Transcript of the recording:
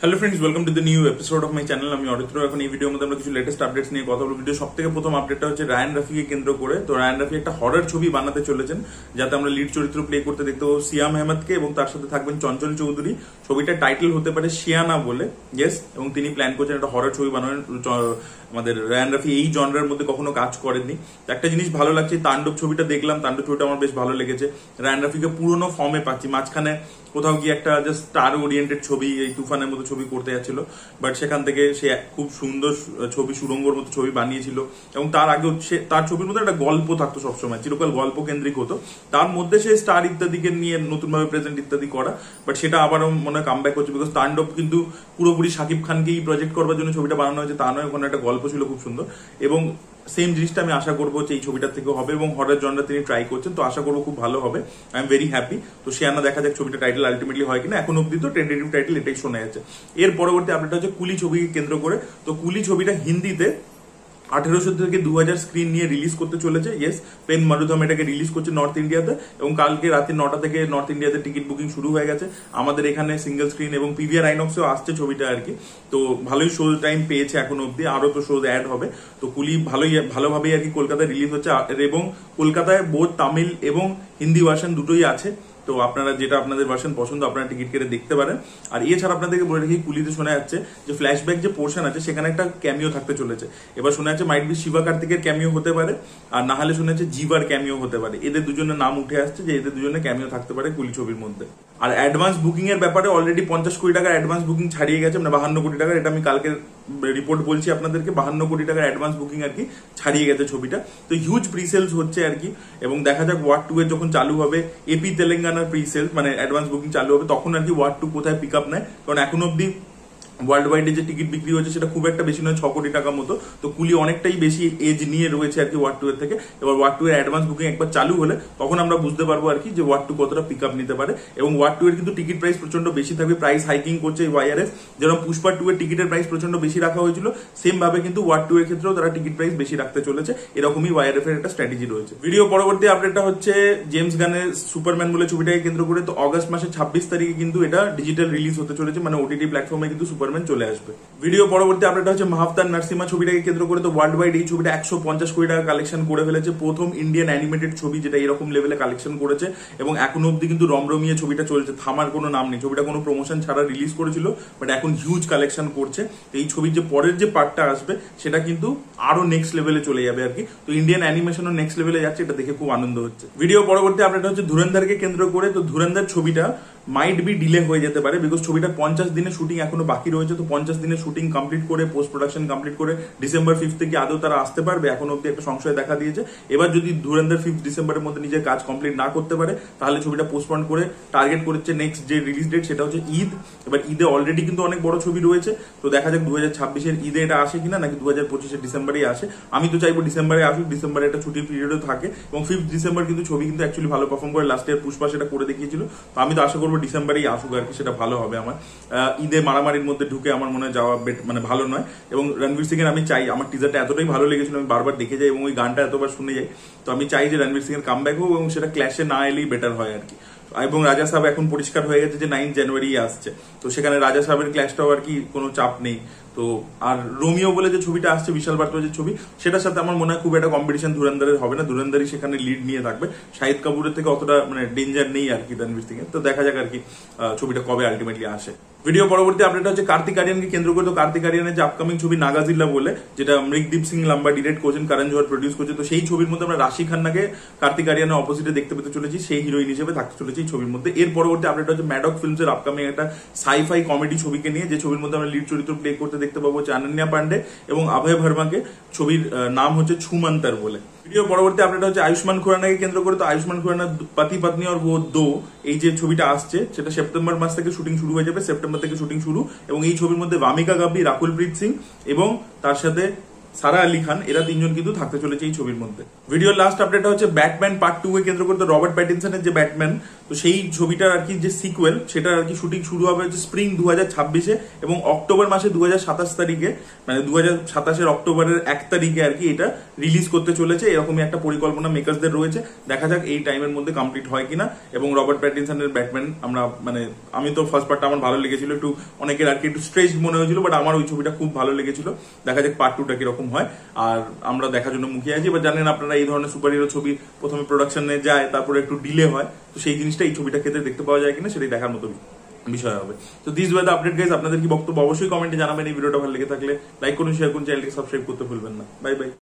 Hello friends, welcome to the new episode of my channel. আমি অরিত্র। এখন এই ভিডিওর মধ্যে আমরা কিছু লেটেস্ট আপডেটস নিয়ে কথা বলবো। ভিডিও সব থেকে প্রথম আপডেটটা হচ্ছে রায়ান রাফিকে কেন্দ্র করে। তো রায়ান রাফি একটা হরর ছবি বানাতে চলেছেন, যাতে আমরা লিড চরিত্র প্লে করতে দেখতে পাবো সিয়াম আহমেদকে, এবং তার সাথে থাকবেন চঞ্চল চৌধুরী। ছবিটার টাইটেল হতে পারে শিয়ানা বলে, ইয়েস। এবং তিনি প্ল্যান করছেন একটা হরর ছবি বানানোর। আমাদের রায়ান রাফি এই জনরার মধ্যে কখনো কাজ করেননি। একটা জিনিস ভালো লাগছে, তাণ্ডব ছবিটা দেখলাম, তাণ্ডব ছবিটা আমার বেশ ভালো লেগেছে। রায়ান রাফিকে পুরোনো ফর্মে পাচ্ছি। মাঝখানে কোথাও গিয়ে একটা জাস্ট স্টার ওরিয়েন্টেড ছবি, এই তুফানের মতো ছবি করতে যাচ্ছিল, বাট সেখান থেকে সে খুব সুন্দর ছবি, সুরঙ্গর মতো ছবি বানিয়েছিল। এবং তার আগে তার ছবির মধ্যে একটা গল্প থাকতো সবসময়, চিরকাল গল্প কেন্দ্রিক হতো। তার মধ্যে সে স্টার ইত্যাদিকে নিয়ে নতুনভাবে প্রেজেন্ট ইত্যাদি করা, বাট সেটা আবারও মনে হয় কামব্যাক করছে। বিকজ তাণ্ডব কিন্তু পুরোপুরি শাকিব খানকেই প্রজেক্ট করবার জন্য ছবিটা বানানো হয়েছে, তা নয়। ওখানে একটা গল্প ছিল খুব সুন্দর, এবং সেম জিনিসটা আমি আশা করবো যে এই ছবিটার থেকে হবে। এবং হরর জনরা তিনি ট্রাই করছেন, তো আশা করবো খুব ভালো হবে। I am very happy. তো শিয়ানা, দেখা যাক ছবিটা টাইটেল আলটিমেটলি হয় কিনা। এখন অব্দি তো টেন্টেটিভ টাইটেল এটাই শোনা যাচ্ছে। এর পরবর্তী আপডেট হচ্ছে কুলি ছবিকে কেন্দ্র করে। তো কুলি ছবিটা হিন্দিতে 1800 থেকে 2000 স্ক্রিন নিয়ে রিলিজ করতে চলেছে। ইয়েস, পেন মারুধাম এটাকে রিলিজ করছে নর্থ ইন্ডিয়াতে, এবং কালকে রাতে 9টা থেকে নর্থ ইন্ডিয়াতে টিকিট বুকিং শুরু হয়ে গেছে। আমাদের এখানে সিঙ্গেল স্ক্রিন এবং পিভিআর আইনক্সেও আসছে ছবিটা আর কি। তো ভালোই শো টাইম পেয়েছে এখন অব্দি, আরো তো শো অ্যাড হবে। তো কুলি ভালোভাবেই আর কি কলকাতায় রিলিজ হচ্ছে, এবং কলকাতায় বোথ তামিল এবং হিন্দি ভার্সন দুটোই আছে। তো আপনারা যেটা আপনাদের ভার্সন পছন্দ আপনারা টিকিট কেটে দেখতে পারেন। আর এছাড়া আপনাদেরকে বলে রাখি, কুলিতে শোনা যাচ্ছে যে ফ্ল্যাশব্যাক যে পোর্শন আছে সেখানে একটা ক্যামিও থাকতে চলেছে। এবার শোনা যাচ্ছে মাইট বি শিবা কার্তিকের ক্যামিও হতে পারে, আর না হলে শোনা যাচ্ছে জিভার ক্যামিও হতে পারে। এদের দুজনের নাম উঠে আসছে যে এদের দুজনের ক্যামিও থাকতে পারে কুলি ছবির মধ্যে। আর অ্যাডভান্স বুকিং এর ব্যাপারে অলরেডি 50 কোটি টাকার অ্যাডভান্স বুকিং ছাড়িয়ে গেছে, মানে 52 কোটি টাকার। এটা আমি কালকে রিপোর্ট বলছি আপনাদেরকে, 52 কোটি টাকার অ্যাডভান্স বুকিং আর কি ছাড়িয়ে গেছে ছবিটা। তো হিউজ প্রিসেলস হচ্ছে আর কি। এবং দেখা যাক ওয়ার্ড 2 এর যখন চালু হবে, এপি তেলেঙ্গানার প্রিসেলস মানে অ্যাডভান্স বুকিং চালু হবে, তখন আর কি ওয়ার্ড 2 কোথায় পিক আপ নেয়। কারণ এখন অব্দি ওয়ার্ল্ড ওয়াইডে যে টিকিট বিক্রি হচ্ছে সেটা খুব একটা বেশি নয়, 6 কোটি টাকা মতো। তো কুলি অনেকটাই বেশি এজ নিয়ে রয়েছে আর কি ওয়ার্ড 2 এর থেকে। এবার ওয়ার্ড 2 এর অ্যাডভান্স বুকিং একবার চালু হলে তখন আমরা বুঝতে পারবো আর কি যে ওয়ার্ড 2 কতটা পিক আপ নিতে পারে। এবং ওয়ার্ড 2 এর কিন্তু টিকিট প্রাইস প্রচন্ড বেশি থাকবে, প্রাইস হাইকিং করছে ওয়াইআরএফ। যেরকম পুষ্পা 2 এর টিকিটের প্রাইস প্রচন্ড বেশি রাখা হয়েছিল, সেম ভাবে কিন্তু ওয়ার্ড 2 এর ক্ষেত্রেও তারা টিকিট প্রাইস বেশি রাখতে চলেছে। এরকমই ওয়াইআরএফ এর একটা স্ট্র্যাটেজি রয়েছে। ভিডিও পরবর্তী আপডেটটা হচ্ছে জেমস গানের সুপারম্যান বলে ছবিটাকে কেন্দ্র করে। তো অগস্ট মাসের 26 তারিখে কিন্তু এটা ডিজিটাল রিলিজ হতে চলেছে, মানে ওটিটি প্ল্যাটফর্মে কিন্তু সুপারম্যান চলে আসবে। ভিডিও পরবর্তী আপডেট হচ্ছে মাহফতার নার্সিমা ছবিটাকে কেন্দ্র করে। তো ওয়ার্ল্ড ওয়াইড এই ছবিটা 150 কোটি টাকা কালেকশন করে ফেলেছে। প্রথম ইন্ডিয়ান অ্যানিমেটেড ছবি যেটা এরকম লেভেলে কালেকশন করেছে। এবং এখনো অব্দি কিন্তু রমরমিয়ে ছবিটা চলছে, থামার কোনো নাম নেই। ছবিটা কোনো প্রমোশন ছাড়া রিলিজ করেছিল, বাট এখন হিউজ কালেকশন করছে। তো এই ছবির যে পরের যে পার্টটা আসবে সেটা কিন্তু আরো নেক্সট লেভেলে চলে যাবে আর কি। তো ইন্ডিয়ান অ্যানিমেশনও নেক্সট লেভেলে যাচ্ছে, এটা দেখে খুব আনন্দ হচ্ছে। ভিডিও পরবর্তী আপডেট হচ্ছে ধুরন্ধরকে কেন্দ্র করে। তো ধুরন্ধর ছবিটা মাইট বি ডিলে হয়ে যেতে পারে, বিকজ ছবিটা 50 দিনের শুটিং এখনো বাকি রয়েছে। তো 50 দিনের শুটিং কমপ্লিট করে, পোস্ট প্রোডাকশন কমপ্লিট করে ডিসেম্বর 5 থেকে আদৌ তারা আসতে পারবে, এখন অব্দি একটা সংশয় দেখা দিয়েছে। এবার যদি ধুরন্ধর 5 ডিসেম্বরের মধ্যে নিজের কাজ কমপ্লিট না করতে পারে, তাহলে ছবিটা পোস্টপন্ড করে টার্গেট করেছে নেক্সট যে রিলিজ ডেট সেটা হচ্ছে ঈদ। এবার ঈদে অলরেডি কিন্তু অনেক বড় ছবি রয়েছে। তো দেখা যাক 2026-এর ঈদে এটা আসে কিনা, নাকি 2025-এর ডিসেম্বরেই আসে। আমি তো চাইবো ডিসেম্বরে আসুক, ডিসেম্বরে একটা ছুটির পিরিয়ডও থাকে। এবং 5 ডিসেম্বর কিন্তু ছবি কিন্তু অ্যাকচুয়ালি ভালো পারফর্ম করে, লাস্ট ইয়ার পুষ্পা সেটা করে দেখিয়েছিল। তো আমি তো আশা করবো ডিসেম্বরেই আসুক আর কি, সেটা ভালো হবে আমার। ঈদে মারামারির মধ্যে ঢুকে আমার মনে হয় যাওয়া মানে ভালো নয়। এবং রণবীর সিং এর আমি চাই, আমার টিজারটা এতটাই ভালো লেগেছিল, আমি বারবার দেখে যাই এবং ওই গানটা এতবার শুনে যাই। তো আমি চাই যে রণবীর সিং এর কামব্যাক হোক, এবং সেটা ক্ল্যাশে না এলেই বেটার হয় আর কি। এবং রাজা সাহেব এখন পরিষ্কার হয়ে গেছে যে 9 জানুয়ারি আসছে। তো সেখানে রাজা সাহেবের ক্ল্যাশটাও আর কি কোনো চাপ নেই। তো আর রোমিও বলে যে ছবিটা আসছে, বিশাল বার্তার ছবি, সেটার সাথে আমার মনে হয় খুব একটা কম্পিটিশন ধুরন্ধরের হবে না। ধুরন্ধরই সেখানে লিড নিয়ে থাকবে। শাহিদ কাপুরের থেকে অতটা মানে ডেঞ্জার নেই আর কি রণবীর সিং এর। তো দেখা যাক আর কি ছবিটা কবে আলটিমেটলি আসে। ভিডিও পরবর্তী আপডেট হচ্ছে কার্তিক আরিয়ানকে কেন্দ্র করে। তো কার্তিক আরিয়ানের যে আপকামিং ছবি নাগাজিল্লা বলে, যেটা মৃগদীপ সিং লাম্বা ডিরেক্ট করছেন, করণ জোহর প্রডিউস করছে। তো সেই ছবির মধ্যে আমরা রাশি খান্নাকে কার্তিক আরিয়ানের অপোজিটে দেখতে পেতে চলেছি, সেই হিরোইন হিসেবে থাকতে চলেছে এই ছবির মধ্যে। এর পরবর্তী আপডেট হচ্ছে ম্যাডক ফিল্মস এর আপকামিং একটা সাইফাই কমেডি ছবিকে নিয়ে, যে ছবির মধ্যে আমরা লিড চরিত্র প্লে করতে দেখতে পাবো অনন্যা পান্ডে এবং অভয় ভার্মাকে। ছবির নাম হচ্ছে ছুমন্তর বলে। ভিডিও পরবর্তী আপডেট হচ্ছে আয়ুষ্মান খুরানাকে কেন্দ্র করে। তো আয়ুষ্মান খুরানা পতি পত্নী और वो दो এই যে ছবিটা আসছে সেটা সেপ্টেম্বর মাস থেকে শুটিং শুরু হয়ে যাবে, সেপ্টেম্বর থেকে শুটিং শুরু। এবং এই ছবির মধ্যে ভামিকা গাব্বি, রাকুল প্রীত সিং এবং তার সাথে সারা আলী খান, এরা তিনজন কিন্তু থাকতে চলেছে এই ছবির মধ্যে। ভিডিওর লাস্ট আপডেটটা হচ্ছে ব্যাটম্যান পার্ট 2 কে কেন্দ্র করে রবার্ট প্যাটিনসনের যে ব্যাটম্যান, তো সেই ছবিটার আর কি যে সিকুয়েল, সেটার আর কি শুটিং শুরু হবে হচ্ছে স্প্রিং 2026-এ এবং অক্টোবর মাসে 2027 তারিখে, মানে 2027-এর অক্টোবরের 1 তারিখে আর কি এটা রিলিজ করতে চলেছে। এরকমই একটা পরিকল্পনা মেকার্সদের রয়েছে। দেখা যাক এই টাইমের মধ্যে কমপ্লিট হয় কিনা। এবং রবার্ট প্যাটিনসনের ব্যাটম্যান আমরা মানে আমি তো ফার্স্ট পার্টটা আমার ভালো লেগেছিল, একটু অনেকের আর কি একটু স্ট্রেচ মনে হয়েছিল, বাট আমার ওই ছবিটা খুব ভালো লেগেছিল। দেখা যাক পার্ট 2টা কিরকম হয়, আর আমরা দেখার জন্য মুখিয়ে আছি। এবার জানেন আপনারা এই ধরনের সুপার হিরো ছবি প্রথমে প্রোডাকশনে যায়, তারপরে একটু ডিলে হয়, তো সেই জিনিসটা এই ছবিটা ক্ষেত্রে দেখতে পাওয়া যায় কিনা সেটাই দেখার মতো বিষয় হবে। তো this was the update guys. আপনাদের কি বক্তব্য অবশ্যই কমেন্টে জানাবেন। এই ভিডিওটা ভালো লেগে থাকলে লাইক করুন, শেয়ার করুন, চ্যানেলটিকে সাবস্ক্রাইব করতে ভুলবেন না। Bye bye.